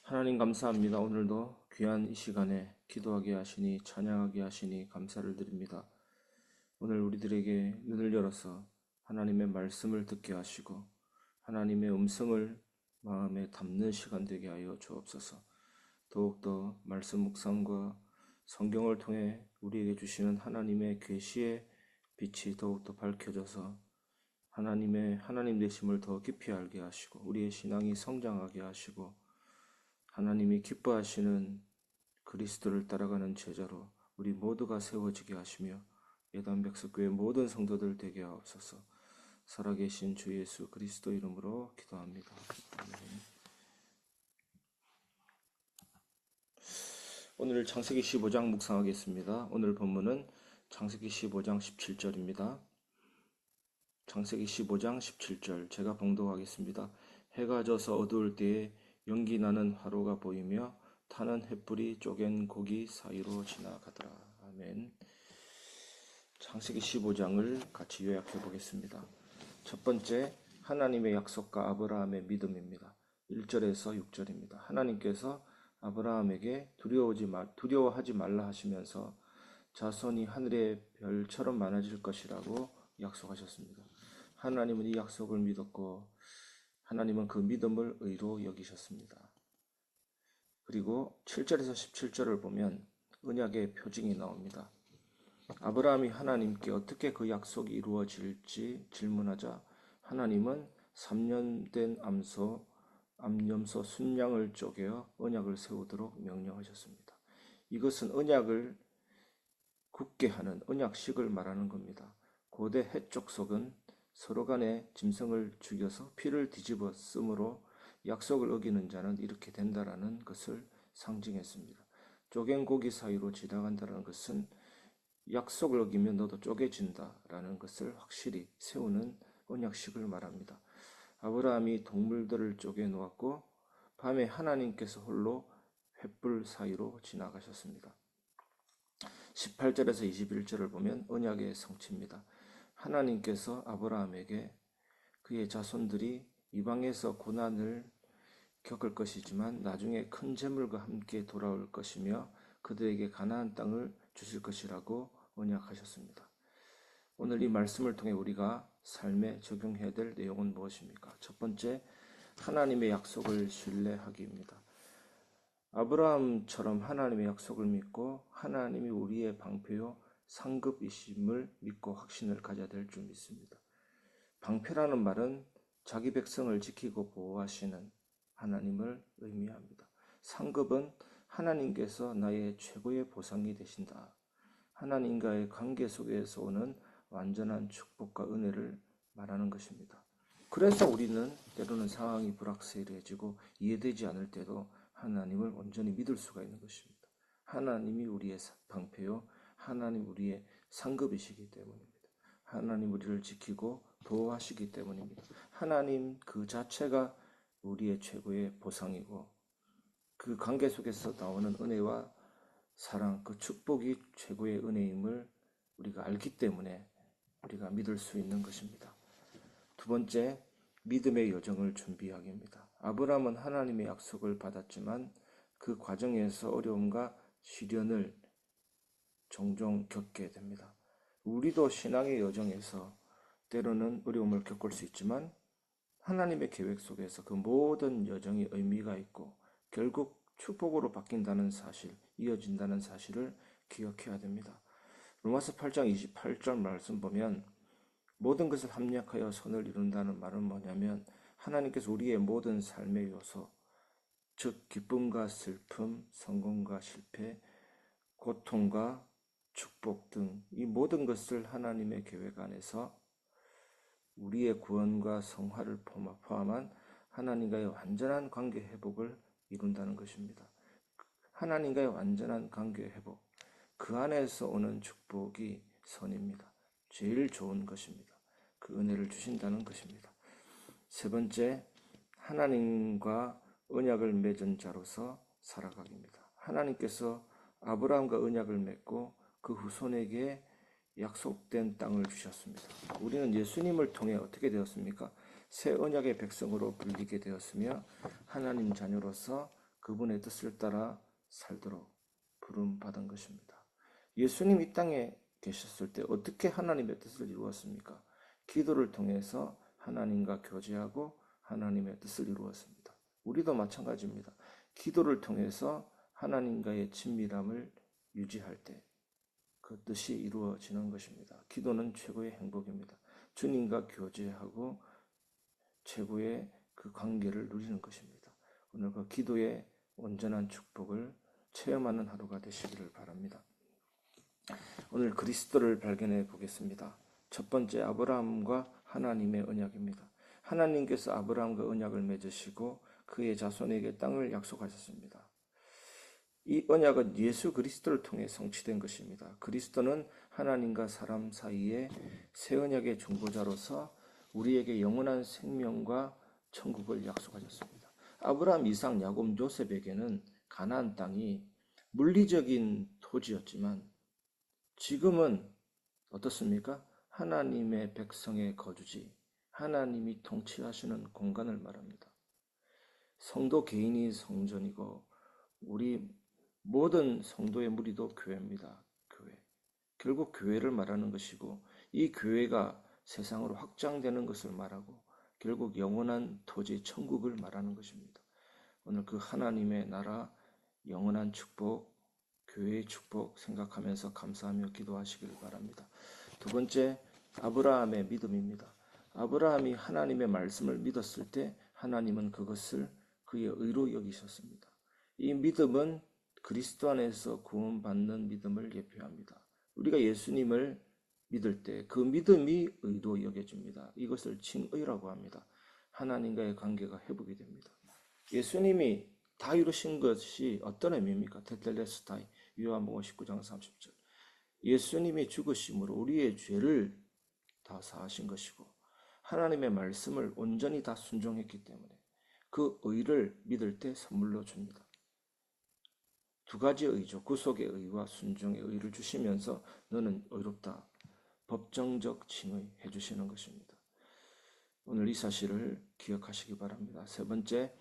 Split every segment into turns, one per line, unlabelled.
하나님 감사합니다. 오늘도 귀한 이 시간에 기도하게 하시니 찬양하게 하시니 감사를 드립니다. 오늘 우리들에게 눈을 열어서 하나님의 말씀을 듣게 하시고 하나님의 음성을 마음에 담는 시간 되게 하여 주옵소서. 더욱더 말씀 묵상과 성경을 통해 우리에게 주시는 하나님의 계시의 빛이 더욱더 밝혀져서 하나님 되심을 더 깊이 알게 하시고 우리의 신앙이 성장하게 하시고 하나님이 기뻐하시는 그리스도를 따라가는 제자로 우리 모두가 세워지게 하시며 예단백석교회 모든 성도들 되게 하옵소서. 살아계신 주 예수 그리스도 이름으로 기도합니다. 아멘. 오늘 창세기 15장 묵상하겠습니다. 오늘 본문은 창세기 15장 17절입니다. 창세기 15장 17절 제가 봉독하겠습니다. 해가 져서 어두울 때에 연기 나는 화로가 보이며 타는 횃불이 쪼갠 고기 사이로 지나가더라. 아멘. 창세기 15장을 같이 요약해 보겠습니다. 첫 번째, 하나님의 약속과 아브라함의 믿음입니다. 1절에서 6절입니다. 하나님께서 아브라함에게 두려워하지 말라 하시면서 자손이 하늘의 별처럼 많아질 것이라고 약속하셨습니다. 하나님은 이 약속을 믿었고 하나님은 그 믿음을 의로 여기셨습니다. 그리고 7절에서 17절을 보면 언약의 표징이 나옵니다. 아브라함이 하나님께 어떻게 그 약속이 이루어질지 질문하자 하나님은 3년 된 암염소 순양을 쪼개어 언약을 세우도록 명령하셨습니다. 이것은 언약을 굳게 하는 언약식을 말하는 겁니다. 고대 해족속은 서로 간에 짐승을 죽여서 피를 뒤집어 쓰므로 약속을 어기는 자는 이렇게 된다라는 것을 상징했습니다. 쪼갠 고기 사이로 지나간다는 것은 약속을 어기면 너도 쪼개진다라는 것을 확실히 세우는 언약식을 말합니다. 아브라함이 동물들을 쪼개 놓았고 밤에 하나님께서 홀로 횃불 사이로 지나가셨습니다. 18절에서 21절을 보면 언약의 성취입니다. 하나님께서 아브라함에게 그의 자손들이 이방에서 고난을 겪을 것이지만 나중에 큰 재물과 함께 돌아올 것이며 그들에게 가나안 땅을 주실 것이라고 언약하셨습니다. 오늘 이 말씀을 통해 우리가 삶에 적용해야 될 내용은 무엇입니까? 첫 번째, 하나님의 약속을 신뢰하기입니다. 아브라함처럼 하나님의 약속을 믿고 하나님이 우리의 방패요 상급이심을 믿고 확신을 가져야 될 줄 믿습니다. 방패라는 말은 자기 백성을 지키고 보호하시는 하나님을 의미합니다. 상급은 하나님께서 나의 최고의 보상이 되신다. 하나님과의 관계 속에서 오는 완전한 축복과 은혜를 말하는 것입니다. 그래서 우리는 때로는 상황이 불확실해지고 이해되지 않을 때도 하나님을 온전히 믿을 수가 있는 것입니다. 하나님이 우리의 방패요 하나님 우리의 상급이시기 때문입니다. 하나님 우리를 지키고 보호하시기 때문입니다. 하나님 그 자체가 우리의 최고의 보상이고 그 관계 속에서 나오는 은혜와 사랑, 그 축복이 최고의 은혜임을 우리가 알기 때문에 우리가 믿을 수 있는 것입니다. 두 번째, 믿음의 여정을 준비하기입니다. 아브라함은 하나님의 약속을 받았지만 그 과정에서 어려움과 시련을 종종 겪게 됩니다. 우리도 신앙의 여정에서 때로는 어려움을 겪을 수 있지만 하나님의 계획 속에서 그 모든 여정이 의미가 있고 결국 축복으로 바뀐다는 사실, 이어진다는 사실을 기억해야 됩니다. 로마서 8장 28절 말씀 보면 모든 것을 합력하여 선을 이룬다는 말은 뭐냐면 하나님께서 우리의 모든 삶의 요소, 즉 기쁨과 슬픔, 성공과 실패, 고통과 축복 등 이 모든 것을 하나님의 계획 안에서 우리의 구원과 성화를 포함한 하나님과의 완전한 관계 회복을 이룬다는 것입니다. 하나님과의 완전한 관계 회복, 그 안에서 오는 축복이 선입니다. 제일 좋은 것입니다. 그 은혜를 주신다는 것입니다. 세 번째, 하나님과 언약을 맺은 자로서 살아가기입니다. 하나님께서 아브라함과 언약을 맺고 그 후손에게 약속된 땅을 주셨습니다. 우리는 예수님을 통해 어떻게 되었습니까? 새 언약의 백성으로 불리게 되었으며 하나님 자녀로서 그분의 뜻을 따라 살도록 부름받은 것입니다. 예수님 이 땅에 계셨을 때 어떻게 하나님의 뜻을 이루었습니까? 기도를 통해서 하나님과 교제하고 하나님의 뜻을 이루었습니다. 우리도 마찬가지입니다. 기도를 통해서 하나님과의 친밀함을 유지할 때 그 뜻이 이루어지는 것입니다. 기도는 최고의 행복입니다. 주님과 교제하고 최고의 그 관계를 누리는 것입니다. 오늘 그 기도의 온전한 축복을 체험하는 하루가 되시기를 바랍니다. 오늘 그리스도를 발견해 보겠습니다. 첫 번째, 아브라함과 하나님의 언약입니다. 하나님께서 아브라함과 언약을 맺으시고 그의 자손에게 땅을 약속하셨습니다. 이 언약은 예수 그리스도를 통해 성취된 것입니다. 그리스도는 하나님과 사람 사이의 새 언약의 중보자로서 우리에게 영원한 생명과 천국을 약속하셨습니다. 아브라함, 이삭, 야곱, 요셉에게는 가나안 땅이 물리적인 토지였지만 지금은 어떻습니까? 하나님의 백성의 거주지, 하나님이 통치하시는 공간을 말합니다. 성도 개인이 성전이고 우리 모든 성도의 무리도 교회입니다. 교회. 결국 교회를 말하는 것이고 이 교회가 세상으로 확장되는 것을 말하고 결국 영원한 토지 천국을 말하는 것입니다. 오늘 그 하나님의 나라, 영원한 축복, 교회의 축복 생각하면서 감사하며 기도하시길 바랍니다. 두 번째, 아브라함의 믿음입니다. 아브라함이 하나님의 말씀을 믿었을 때 하나님은 그것을 그의 의로 여기셨습니다. 이 믿음은 그리스도 안에서 구원받는 믿음을 예표합니다. 우리가 예수님을 믿을 때 그 믿음이 의로 여겨집니다. 이것을 칭의라고 합니다. 하나님과의 관계가 회복이 됩니다. 예수님이 다 이루신 것이 어떤 의미입니까? 테텔레스타이, 요한복음 19장 30절. 예수님이 죽으심으로 우리의 죄를 다 사하신 것이고 하나님의 말씀을 온전히 다 순종했기 때문에 그 의를 믿을 때 선물로 줍니다. 두 가지 의죠. 구속의 의와 순종의 의를 주시면서 너는 의롭다. 법정적 칭의 해주시는 것입니다. 오늘 이 사실을 기억하시기 바랍니다. 세 번째,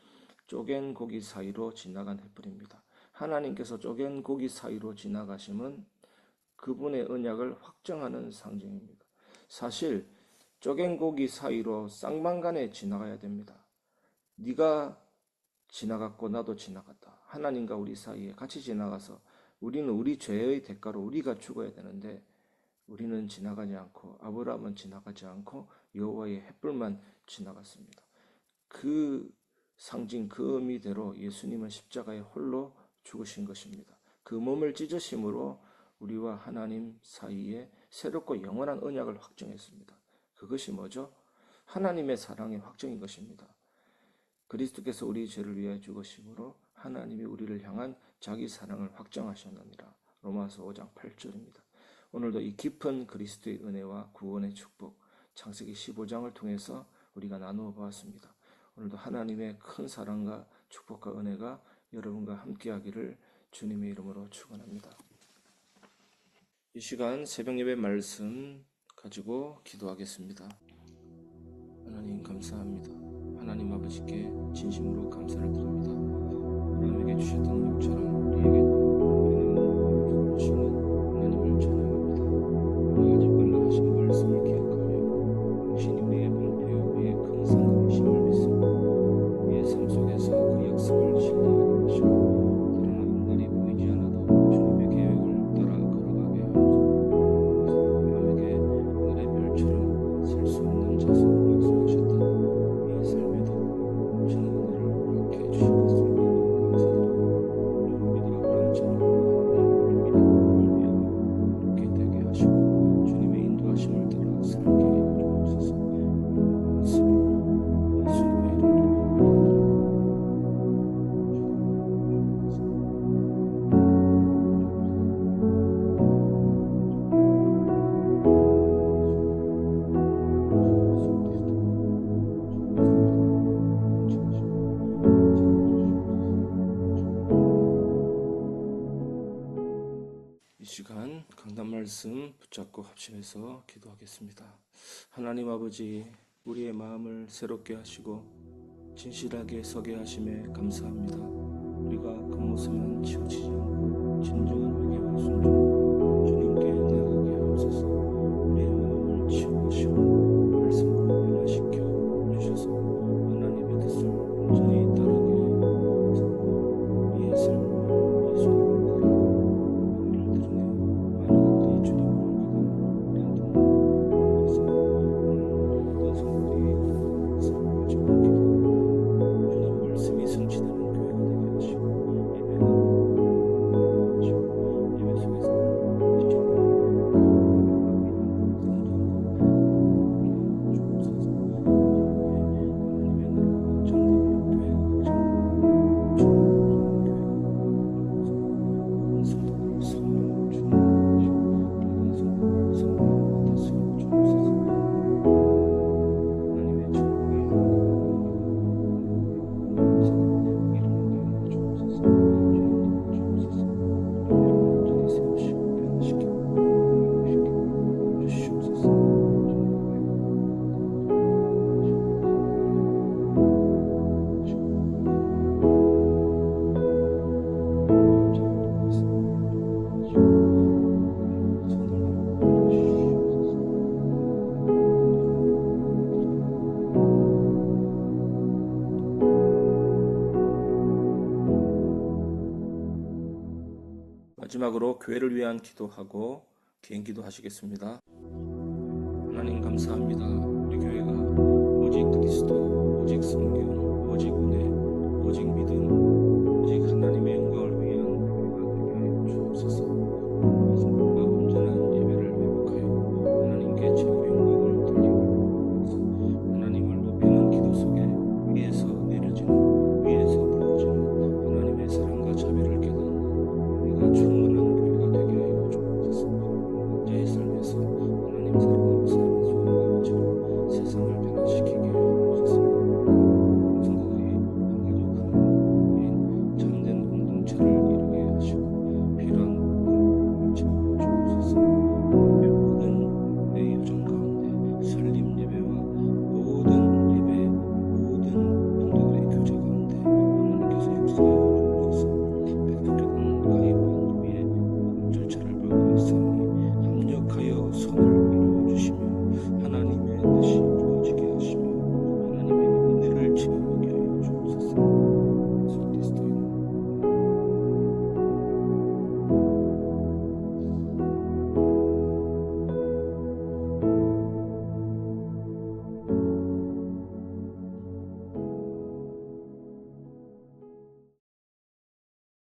쪼갠 고기 사이로 지나간 횃불입니다. 하나님께서 쪼갠 고기 사이로 지나가심은 그분의 언약을 확정하는 상징입니다. 사실 쪼갠 고기 사이로 쌍방간에 지나가야 됩니다. 네가 지나갔고 나도 지나갔다. 하나님과 우리 사이에 같이 지나가서 우리는 우리 죄의 대가로 우리가 죽어야 되는데 우리는 지나가지 않고 아브라함은 지나가지 않고 여호와의 횃불만 지나갔습니다. 그 상징, 그 의미대로 예수님은 십자가에 홀로 죽으신 것입니다. 그 몸을 찢으심으로 우리와 하나님 사이에 새롭고 영원한 언약을 확정했습니다. 그것이 뭐죠? 하나님의 사랑의 확정인 것입니다. 그리스도께서 우리 죄를 위하여 죽으심으로 하나님이 우리를 향한 자기 사랑을 확정하셨느니라. 로마서 5장 8절입니다. 오늘도 이 깊은 그리스도의 은혜와 구원의 축복, 창세기 15장을 통해서 우리가 나누어 보았습니다. 오늘도 하나님의 큰 사랑과 축복과 은혜가 여러분과 함께하기를 주님의 이름으로 축원합니다. 이 시간 새벽 예배 말씀 가지고 기도하겠습니다. 하나님 감사합니다. 하나님 아버지께 진심으로 감사를 드립니다. 아브라함에게 주셨던 은혜처럼 우리에게도 하나님을 주시는 하나님을 찬양합니다. 우리가 아직까지 하신 말씀을 기억하며 당신이 우리의 방패요 우리의 큰 상급이심을 믿습니다. 우리의 삶 속에서 그 약속을 신뢰하게 하시고 그러나 한 날이 보이지 않아도 주님의 계획을 따라 걸어가게 하옵소서. 아브라함에게 하늘의 별처럼 살 수 없는 자손을 약속하셨던 우리의 삶에도 주는 은혜를 허락해 주신 것을 믿고 감사드립니다. 주님 믿으라 아브라함처럼 나를 믿는 말미암아 이렇게 되게 하시고 주님의 인도하심을 따라 살게 해 주옵소서. 말씀을 예수님의 이름으로 이 시간 강단 말씀 붙잡고 합심해서 기도하겠습니다. 하나님 아버지, 우리의 마음을 새롭게 하시고 진실하게 서게 하심에 감사합니다. 우리가 마지막으로 교회를 위한 기도하고 개인 기도하시겠습니다. 하나님 감사합니다. 우리 교회가 오직 그리스도, 오직 성경, 오직 은혜, 오직 믿음,